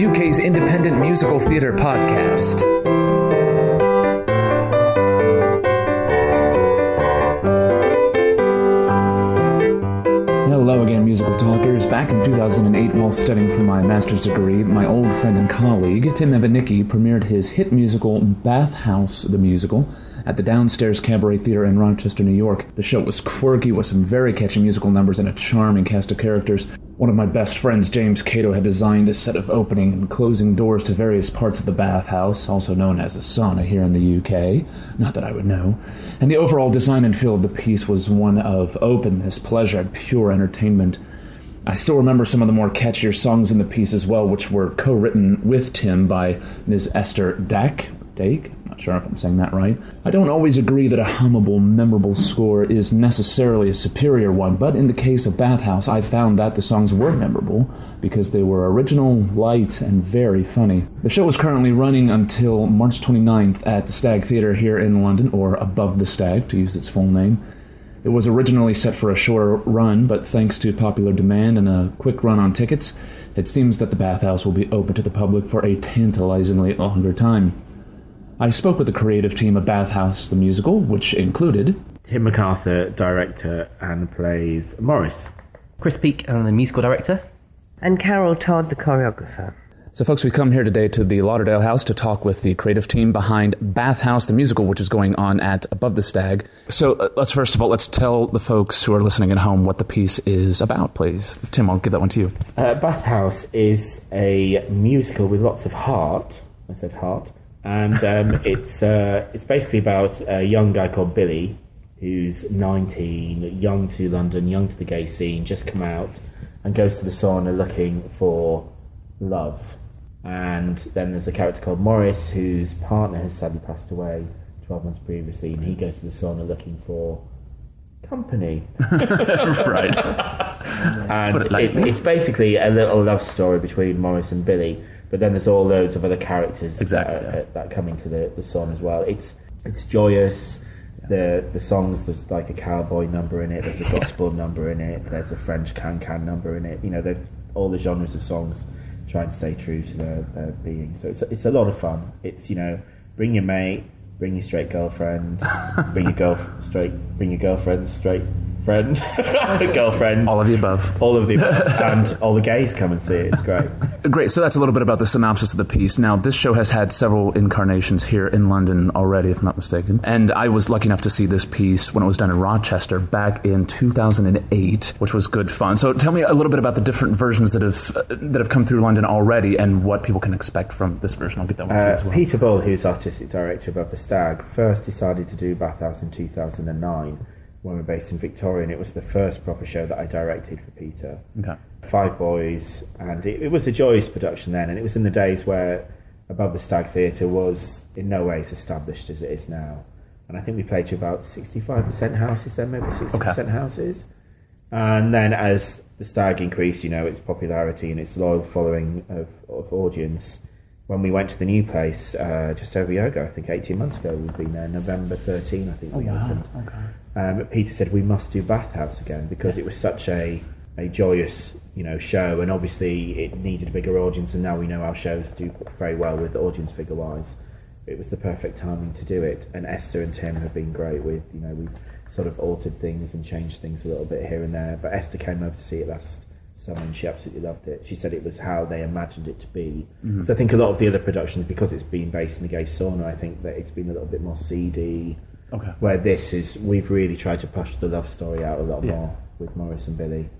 the UK's independent musical theatre podcast. Hello again, musical talkers. Back in 2008, while studying for my master's degree, my old friend and colleague, Tim Evanicki, premiered his hit musical, Bathhouse, the musical, at the Downstairs Cabaret Theatre in Rochester, New York. The show was quirky, with some very catchy musical numbers and a charming cast of characters. One of my best friends, James Cato, had designed a set of opening and closing doors to various parts of the bathhouse, also known as a sauna here in the UK, not that I would know. And the overall design and feel of the piece was one of openness, pleasure, and pure entertainment. I still remember some of the more catchier songs in the piece as well, which were co-written with Tim by Ms. Esther Dake. Not sure if I'm saying that right. I don't always agree that a hummable, memorable score is necessarily a superior one, but in the case of Bathhouse, I found that the songs were memorable because they were original, light, and very funny. The show is currently running until March 29th at the Stag Theatre here in London, or Above the Stag, to use its full name. It was originally set for a shorter run, but thanks to popular demand and a quick run on tickets, it seems that the Bathhouse will be open to the public for a tantalizingly longer time. I spoke with the creative team of Bathhouse the musical, which included Tim MacArthur, director, and plays Morris. Chris Peake, the musical director. And Carol Todd, the choreographer. So folks, we come here today to the Lauderdale House to talk with the creative team behind Bathhouse the musical, which is going on at Above the Stag. So let's tell the folks who are listening at home what the piece is about, please. Tim, I'll give that one to you. Bathhouse is a musical with lots of heart. I said heart. And it's basically about a young guy called Billy, who's 19, young to London, young to the gay scene, just come out, and goes to the sauna looking for love. And then there's a character called Morris, whose partner has sadly passed away 12 months previously, and he goes to the sauna looking for company. Right. And it's basically a little love story between Morris and Billy. But then there's all loads of other characters that come into the song as well. It's joyous. The songs, there's like a cowboy number in it. There's a gospel number in it. There's a French can number in it. You know, all the genres of songs try and stay true to their being. So it's a lot of fun. It's, you know, bring your mate, bring your straight girlfriend, bring your girlfriend's straight friend, girlfriend. All of the above. All of the above. And all the gays come and see it. It's great. Great. So that's a little bit about the synopsis of the piece. Now, this show has had several incarnations here in London already, if I'm not mistaken. And I was lucky enough to see this piece when it was done in Rochester back in 2008, which was good fun. So tell me a little bit about the different versions that have come through London already and what people can expect from this version. I'll get that one to you as well. Peter Bull, who's artistic director Above the Stag, first decided to do Bathhouse in 2009. When we were based in Victoria, and it was the first proper show that I directed for Peter. Okay. 5 boys, and it was a joyous production then, and it was in the days where Above the Stag Theatre was in no way as established as it is now. And I think we played to about 65% houses then, maybe 60% houses. And then as the Stag increased, you know, its popularity and its loyal following of audience, when we went to the new place just over a year ago, I think 18 months ago, we've been there, November 13, I think we opened. Okay. Peter said we must do Bathhouse again because it was such a joyous, you know, show, and obviously it needed a bigger audience, and now we know our shows do very well with the audience figure wise. It was the perfect timing to do it, and Esther and Tim have been great with, you know, we've sort of altered things and changed things a little bit here and there, but Esther came over to see it last summer and she absolutely loved it. She said it was how they imagined it to be. Mm-hmm. So I think a lot of the other productions, because it's been based in the gay sauna, I think that it's been a little bit more seedy. Okay. Where this is, we've really tried to push the love story out a lot more with Morris and Billy.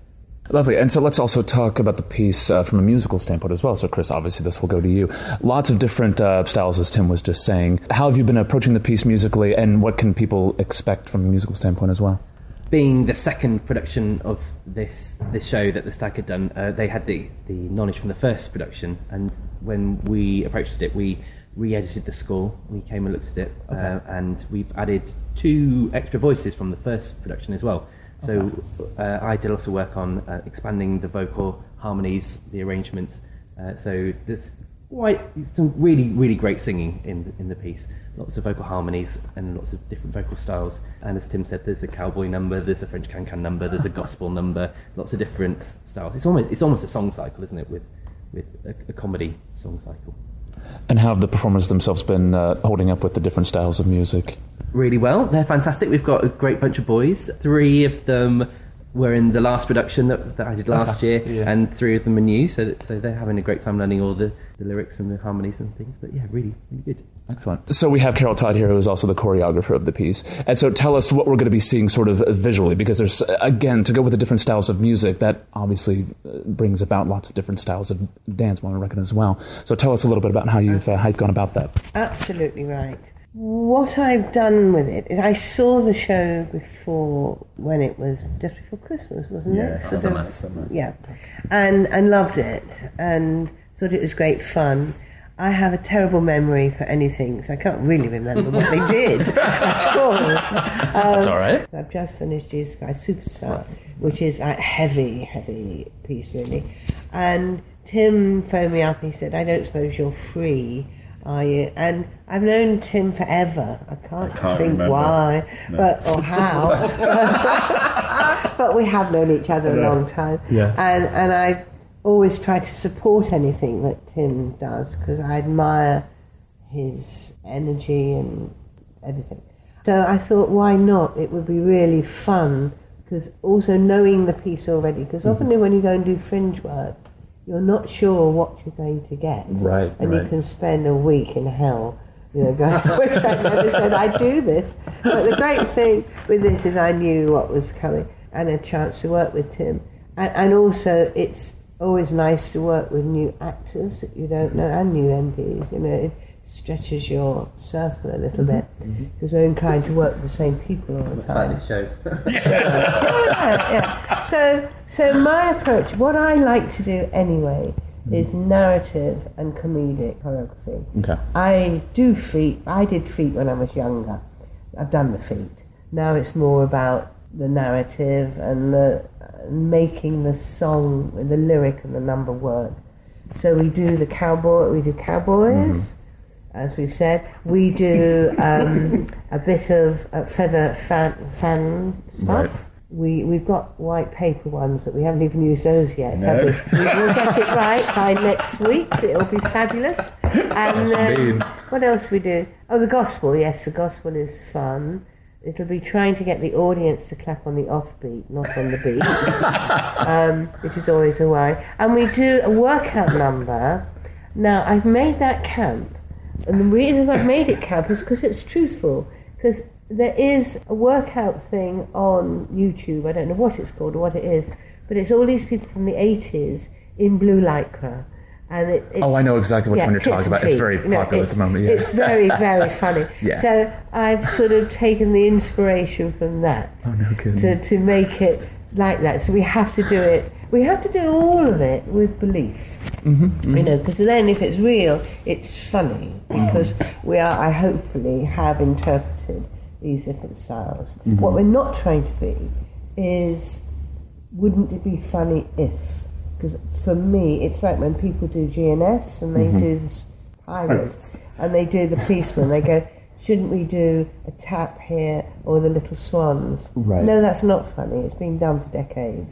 Lovely. And so let's also talk about the piece from a musical standpoint as well. So Chris, obviously this will go to you. Lots of different styles, as Tim was just saying. How have you been approaching the piece musically, and what can people expect from a musical standpoint as well? Being the second production of this show that the Stag had done, they had the knowledge from the first production, and when we approached it, we re-edited the score. We came and looked at it, and we've added 2 extra voices from the first production as well. So I did lots of work on expanding the vocal harmonies, the arrangements. So there's some really, really great singing in the piece. Lots of vocal harmonies and lots of different vocal styles. And as Tim said, there's a cowboy number, there's a French can number, there's a gospel number, lots of different styles. It's almost a song cycle, isn't it, with with a comedy song cycle. And how have the performers themselves been holding up with the different styles of music? Really well. They're fantastic. We've got a great bunch of boys. 3 of them were in the last production that I did last year, and 3 of them are new, so they're having a great time learning all the lyrics and the harmonies and things. But yeah, really, really good. Excellent. So we have Carol Todd here, who is also the choreographer of the piece. And so tell us what we're going to be seeing sort of visually, because there's, again, to go with the different styles of music, that obviously brings about lots of different styles of dance, I reckon, as well. So tell us a little bit about how you've gone about that. Absolutely right. What I've done with it is I saw the show before, when it was just before Christmas, wasn't it? Summer. Yeah, and loved it and thought it was great fun. I have a terrible memory for anything, so I can't really remember what they did at all. That's all right. I've just finished Jesus Christ Superstar, which is a heavy piece, really. And Tim phoned me up and he said, "I don't suppose you're free, are you?" And I've known Tim forever. I can't think remember. why, or how. But we have known each other a long time. Yeah. And I've always tried to support anything that Tim does because I admire his energy and everything. So I thought, why not? It would be really fun, because also knowing the piece already, because often when you go and do fringe work, you're not sure what you're going to get. Right. And you can spend a week in hell, going, I wish I'd never said I'd do this. But the great thing with this is I knew what was coming and a chance to work with Tim. And also it's always nice to work with new actors that you don't know, and new MDs. It stretches your circle a little bit, because we're inclined to work with the same people all the time. Show. Yeah. So my approach, what I like to do anyway, is narrative and comedic choreography. Okay. I do feet. I did feet when I was younger. I've done the feet. Now it's more about the narrative and the making the song, the lyric and the number work. So we do cowboys, as we've said. We do a bit of feather fan stuff. Right. We've got white paper ones that we haven't even used those yet. No. Have we? We'll get it right by next week. It'll be fabulous. And what else we do? Oh, the gospel. Yes, the gospel is fun. It'll be trying to get the audience to clap on the offbeat, not on the beat, which is always a worry. And we do a workout number. Now, I've made that camp, and the reason I've made it camp is because it's truthful, because there is a workout thing on YouTube. I don't know what it's called or what it is, but it's all these people from the 80s in blue lycra. And it's, I know exactly which one you're talking about. It's very popular at the moment. Yeah. It's very, very funny. Yeah. So I've sort of taken the inspiration from that to make it like that. So we have to do it. We have to do all of it with belief. Because then if it's real, it's funny. Because I hopefully have interpreted these different styles. What we're not trying to be is, wouldn't it be funny if? Because for me, it's like when people do GNS and they do the pirates and they do the policeman. They go, shouldn't we do a tap here or the little swans? Right. No, that's not funny. It's been done for decades.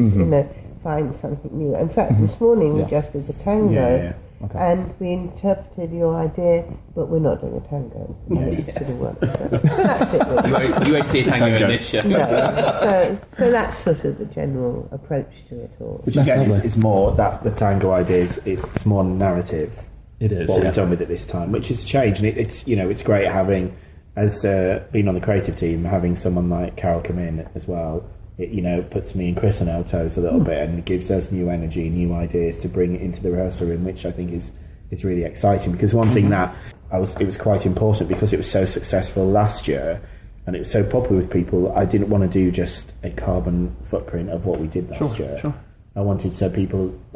Find something new. In fact, this morning we just did the tango, and we interpreted your idea, but we're not doing a tango. So that's it. Really. You won't see a tango in this show. No. So that's sort of the general approach to it all. Which again is more that the tango idea it's more narrative. It is what we've done with it this time, which is a change, and it's great having, as being on the creative team, having someone like Carol come in as well. It puts me and Chris on our toes a little bit, and gives us new energy, new ideas to bring into the rehearsal room, which I think is really exciting. Because one thing that it was quite important, because it was so successful last year and it was so popular with people. I didn't want to do just a carbon footprint of what we did last year. Sure. I wanted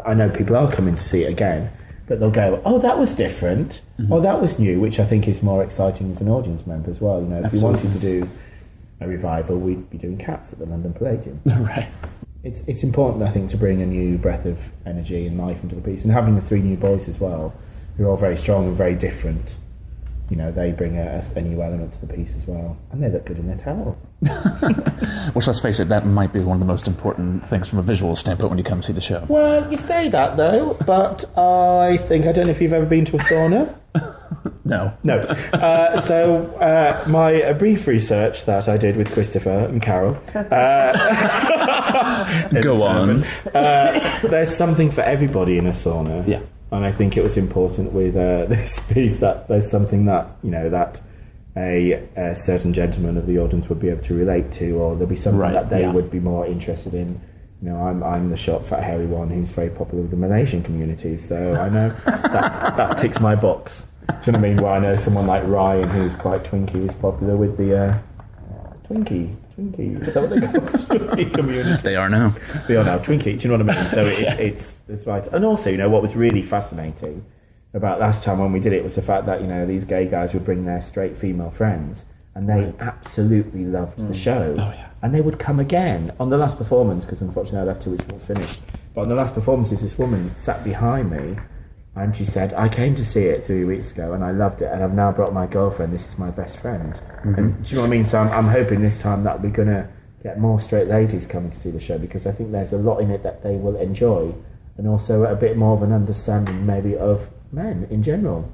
I know people are coming to see it again, but they'll go, oh, that was different, oh, that was new, which I think is more exciting as an audience member as well. If we wanted to do a revival, we'd be doing Cats at the London Palladium. Right. It's important, I think, to bring a new breath of energy and life into the piece, and having the 3 new boys as well, who are all very strong and very different. they bring a new element to the piece as well, and they look good in their towels. Which, let's face it, that might be one of the most important things from a visual standpoint when you come see the show. Well, you say that though, but I don't know if you've ever been to a sauna. No. So my brief research that I did with Christopher and Carol. Go on. There's something for everybody in a sauna. Yeah. And I think it was important with this piece that there's something that, that a certain gentleman of the audience would be able to relate to, or there'll be something that they would be more interested in. I'm the short, fat, hairy one who's very popular with the Malaysian community, so I know that ticks my box. Do you know what I mean? Well, I know someone like Ryan, who's quite twinky, who's popular with the Twinkie. Is that what they call it? Twinkie community? They are now. They are now Twinkie. Do you know what I mean? So it's right. And also, what was really fascinating about last time when we did it was the fact that these gay guys would bring their straight female friends, and they absolutely loved the show. Oh yeah. And they would come again on the last performance, because unfortunately I left 2 weeks before it finished. But on the last performance, this woman sat behind me, and she said, I came to see it 3 weeks ago and I loved it, and I've now brought my girlfriend. This is my best friend. Mm-hmm. And do you know what I mean? So I'm hoping this time that we're going to get more straight ladies coming to see the show, because I think there's a lot in it that they will enjoy, and also a bit more of an understanding maybe of men in general.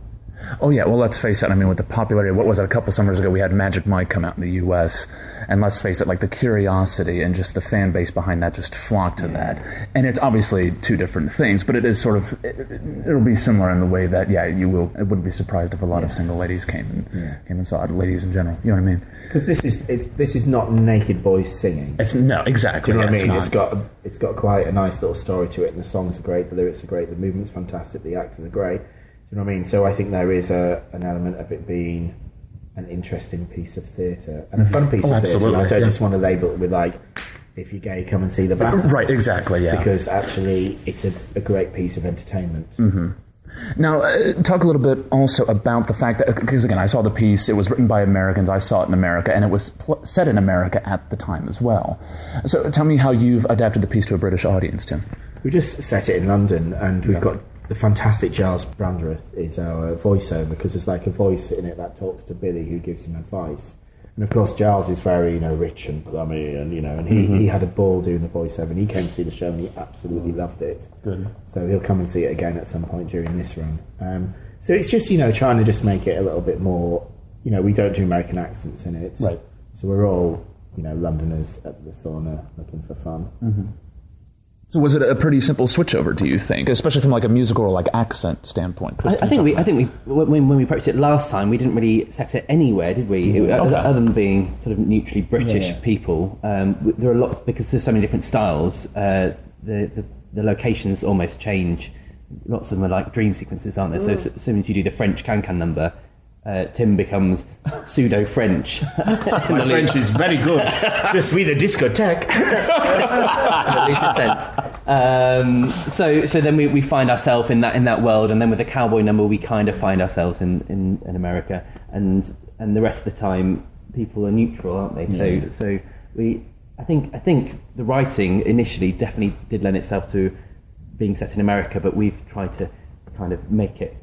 Oh yeah, well, let's face it, with the popularity, what was it, a couple summers ago we had Magic Mike come out in the US, and let's face it, the curiosity and just the fan base behind that just flocked to that. And it's obviously two different things, but it is sort of, it'll be similar in the way that, I wouldn't be surprised if a lot of single ladies came and saw it, ladies in general, you know what I mean? Because this is not naked boys singing. No, exactly. Do you know what I mean? It's got quite a nice little story to it, and the songs are great, the lyrics are great, the movement's fantastic, the actors are great. Do you know what I mean? So I think there is an element of it being an interesting piece of theatre and a fun piece of theatre. I don't just want to label it with if you're gay, come and see the Bathhouse. Right, exactly, yeah. Because actually it's a great piece of entertainment. Mm-hmm. Now, talk a little bit also about the fact that, because again, I saw the piece, it was written by Americans, I saw it in America, and it was set in America at the time as well. So tell me how you've adapted the piece to a British audience, Tim. We just set it in London, and we've got the fantastic Giles Brandreth is our voiceover, because there's a voice in it that talks to Billy, who gives him advice. And of course, Giles is very, rich and plummy, and and he had a ball doing the voiceover, and he came to see the show and he absolutely loved it. Good. So he'll come and see it again at some point during this run. So it's just trying to just make it a little bit more. We don't do American accents in it, right? So we're all Londoners at the sauna looking for fun. Mm-hmm. So was it a pretty simple switchover, do you think, especially from a musical or accent standpoint? I think we when we approached it last time, we didn't really set it anywhere, did we? Other than being sort of neutrally British people, there are lots, because there's so many different styles. The locations almost change. Lots of them are dream sequences, aren't there? So as soon as you do the French can-can number, Tim becomes pseudo-French. My French is very good. Je suis the discotheque. In a sense. So then we find ourselves in that world, and then with the cowboy number, we kind of find ourselves in America, and the rest of the time, people are neutral, aren't they? Yeah. So I think the writing initially definitely did lend itself to being set in America, but we've tried to kind of make it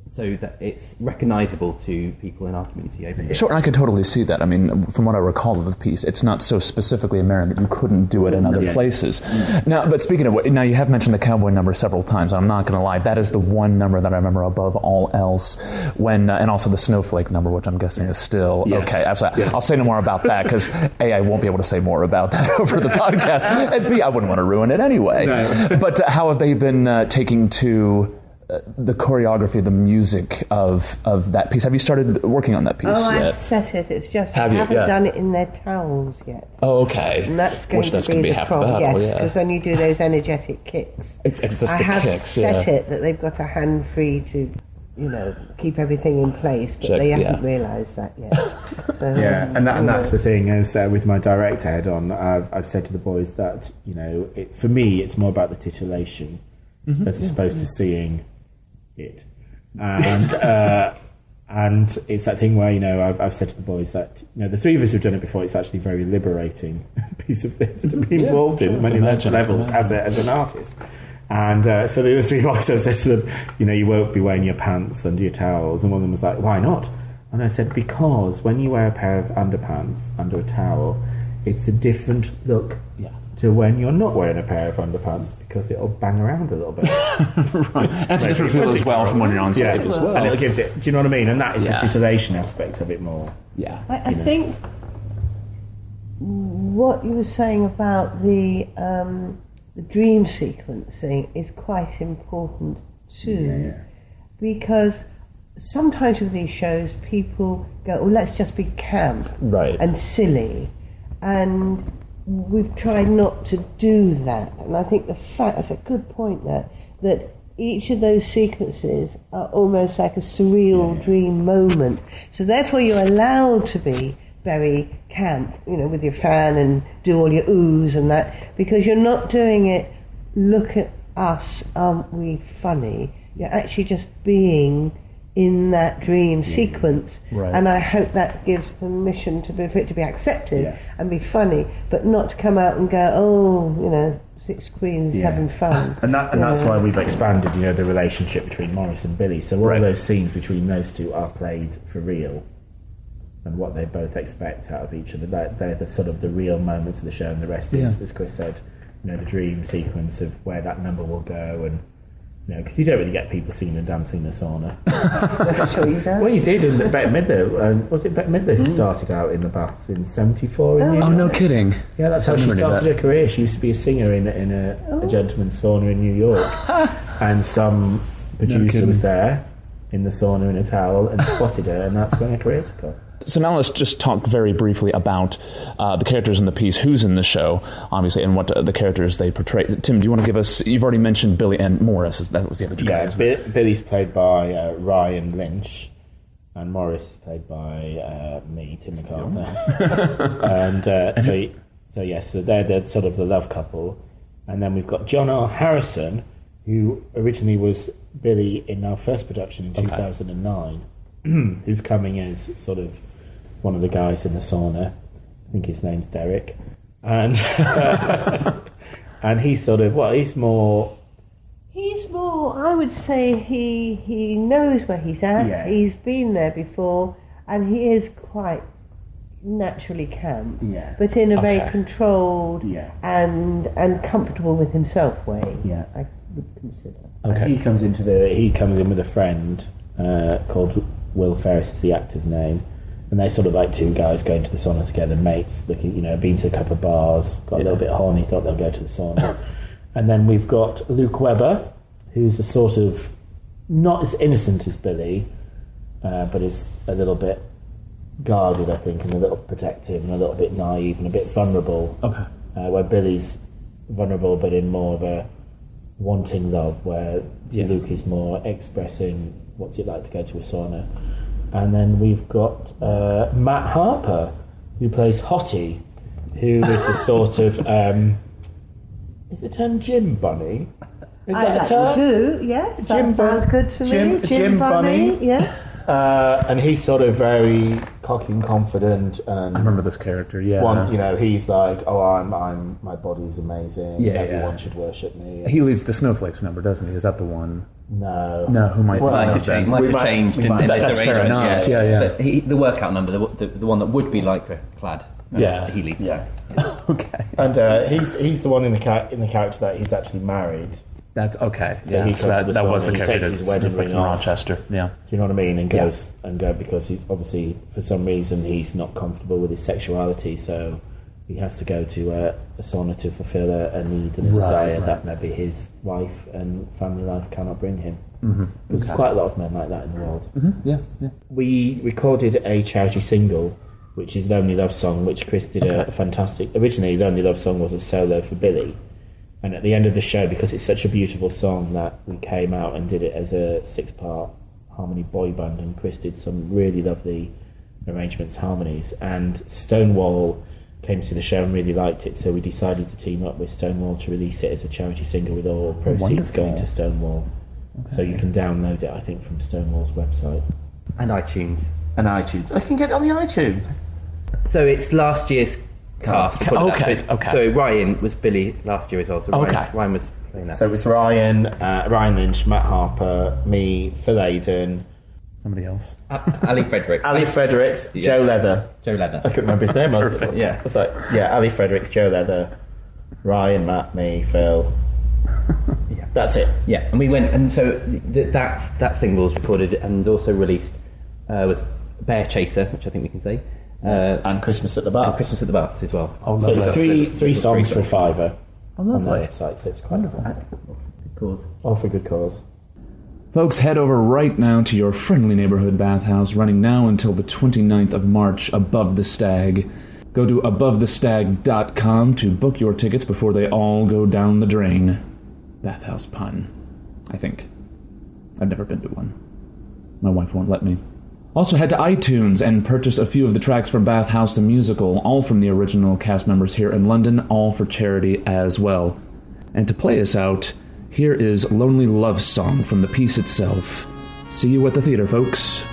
so that it's recognisable to people in our community over here. Sure, I can totally see that. From what I recall of the piece, it's not so specifically American that you couldn't do it in other places. Now, but speaking of now you have mentioned the cowboy number several times, and I'm not going to lie, that is the one number that I remember above all else, when and also the snowflake number, which I'm guessing is still okay. Absolutely. I'll say no more about that, because A, I won't be able to say more about that over the podcast, and B, I wouldn't want to ruin it anyway. No. But how have they been taking to the choreography, the music of that piece? Have you started working on that piece yet? I've set it. It's just I haven't done it in their towels yet. Oh, okay. And that's going to be the problem. Yes, because when you do those energetic kicks, I have set it that they've got a hand free to, keep everything in place, but they haven't realised that yet. So, and that's the thing. As with my director head on, I've said to the boys that for me, it's more about the titillation as opposed to seeing it, and it's that thing where I've said to the boys that the three of us have done it before. It's actually a very liberating piece of theatre to be involved in many levels as an artist. And so the other three boys, I've said to them, you won't be wearing your pants under your towels, and one of them was like, why not? And I said, because when you wear a pair of underpants under a towel, it's a different look to when you're not wearing a pair of underpants, because it'll bang around a little bit. Right. And it's a different feel as well from when you're on stage as well. And it gives it, do you know what I mean? And that is the titillation aspect of it more. Yeah. I think what you were saying about the dream sequencing is quite important too, because sometimes with these shows people go, oh, let's just be camp and silly, and we've tried not to do that. And I think that's a good point there, that each of those sequences are almost like a surreal dream moment, so therefore you're allowed to be very camp, with your fan and do all your oohs and that, because you're not doing it, look at us, aren't we funny? You're actually just being in that dream sequence, and I hope that gives permission for it to be accepted and be funny, but not to come out and go, oh, six queens having fun. And that's why we've expanded, the relationship between Maurice and Billy. So all those scenes between those two are played for real, and what they both expect out of each other. They're the sort of the real moments of the show, and the rest is, as Chris said, the dream sequence of where that number will go, and because you don't really get people singing and dancing in the sauna. Sure you don't. Well, you did in Bette Midler. Was it Bette Midler who started out in the baths in '74? Oh, no kidding. Yeah, that's how she started her career. She used to be a singer in a gentleman's sauna in New York, and some producer was there in the sauna in a towel and spotted her, and that's when her career took off. So now let's just talk very briefly about the characters in the piece, who's in the show, obviously, and what the characters they portray. Tim, do you want to give us... You've already mentioned Billy and Morris. That was the other two guys. Billy's played by Ryan Lynch, and Morris is played by me, Tim McCartney. And so they're the sort of the love couple. And then we've got John R. Harrison, who originally was Billy in our first production in 2009, who's coming as sort of one of the guys in the sauna. I think his name's Derek. And and he's sort of, he's more, I would say he knows where he's at. Yes. He's been there before, and he is quite naturally camp, but in a very controlled and comfortable with himself way. Yeah, I would consider. Okay. He comes in with a friend called Will Ferris is the actor's name, and they're sort of like two guys going to the sauna together, mates, looking, been to a couple of bars, got a little bit horny, thought they'll go to the sauna. And then we've got Luke Webber, who's a sort of not as innocent as Billy, but is a little bit guarded, I think, and a little protective and a little bit naive and a bit vulnerable. Okay. Where Billy's vulnerable but in more of a wanting love, where Luke is more expressing what's it like to go to a sauna. And then we've got Matt Harper, who plays Hottie, who is a sort of is the term gym bunny? Is that a term? Do, yes. That sounds good to me. Gym bunny, yeah. And he's sort of very cocky and confident. And I remember this character. Yeah. He's like, I'm my body's amazing. Yeah, everyone should worship me. He leads the Snowflakes number, doesn't he? Is that the one? No. Who might? Well, might have changed in this that's arrangement. Fair enough. Yeah. But the workout number, the one that would be lycra clad. He leads that. Yeah. Okay. And he's the one in the character that he's actually married. That's okay. So he that was the character that Snowflakes in Rochester. Yeah. Do you know what I mean? And goes because he's obviously, for some reason, he's not comfortable with his sexuality, so he has to go to a sauna to fulfill a need and a desire that maybe his wife and family life cannot bring him. Because there's quite a lot of men like that in the world. Yeah. We recorded a charity single, which is Lonely Love Song, which Chris did a fantastic... Originally, Lonely Love Song was a solo for Billy. And at the end of the show, because it's such a beautiful song, that we came out and did it as a 6-part harmony boy band, and Chris did some really lovely arrangements, harmonies. And Stonewall came to the show and really liked it, so we decided to team up with Stonewall to release it as a charity single with all proceeds going to Stonewall. Okay. So you can download it, I think, from Stonewall's website. And iTunes. I can get it on the iTunes. So it's last year's cast. Okay. So Ryan was Billy last year as well. So Ryan was playing that. So it was Ryan Lynch, Matt Harper, me, Phil Aiden, Somebody else. Ali Fredericks. Ali Fredericks, yeah. Joe Leather. Joe Leather. I couldn't remember his name. Yeah. It's like, Ali Fredericks, Joe Leather, Ryan, Matt, me, Phil. Yeah. That's it. Yeah, and we went, and so that single was recorded and also released was Bear Chaser, which I think we can say. And Christmas at the Baths. And Christmas at the Baths as well. Oh, so it's three songs for £5 on the website, so it's quite wonderful. Good cause. All for good cause. Folks, head over right now to your friendly neighborhood Bathhouse, running now until the 29th of March, Above the Stag. Go to abovethestag.com to book your tickets before they all go down the drain. Bathhouse pun, I think. I've never been to one. My wife won't let me. Also head to iTunes and purchase a few of the tracks from Bathhouse the Musical, all from the original cast members here in London, all for charity as well. And to play us out, here is Lonely Love Song from the piece itself. See you at the theater, folks.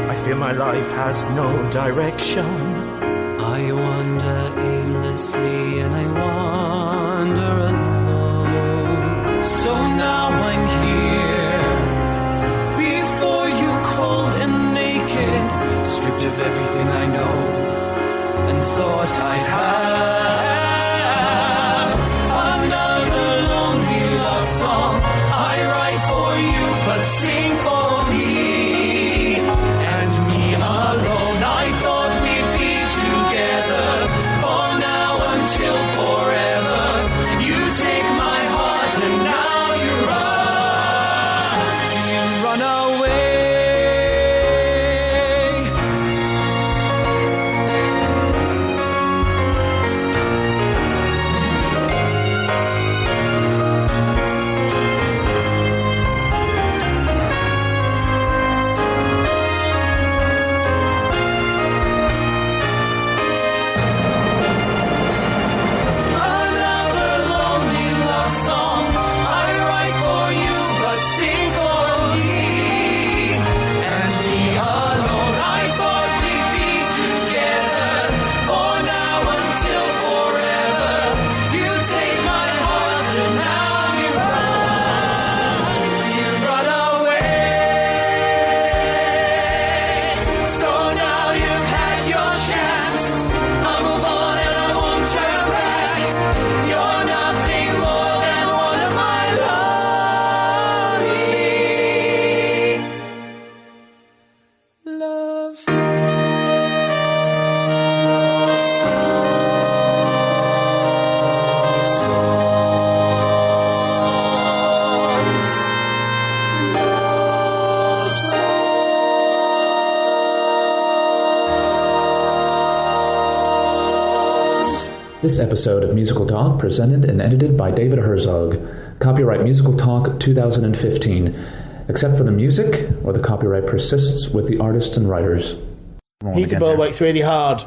I fear my life has no direction. I wander aimlessly and I wander alone. So now I'm here before you, cold and naked, stripped of everything I know and thought I'd have. Another lonely love song I write for you, but sing for me. This episode of Musical Talk presented and edited by David Herzog. Copyright Musical Talk 2015. Except for the music, or the copyright persists with the artists and writers. Peter Ball works really hard.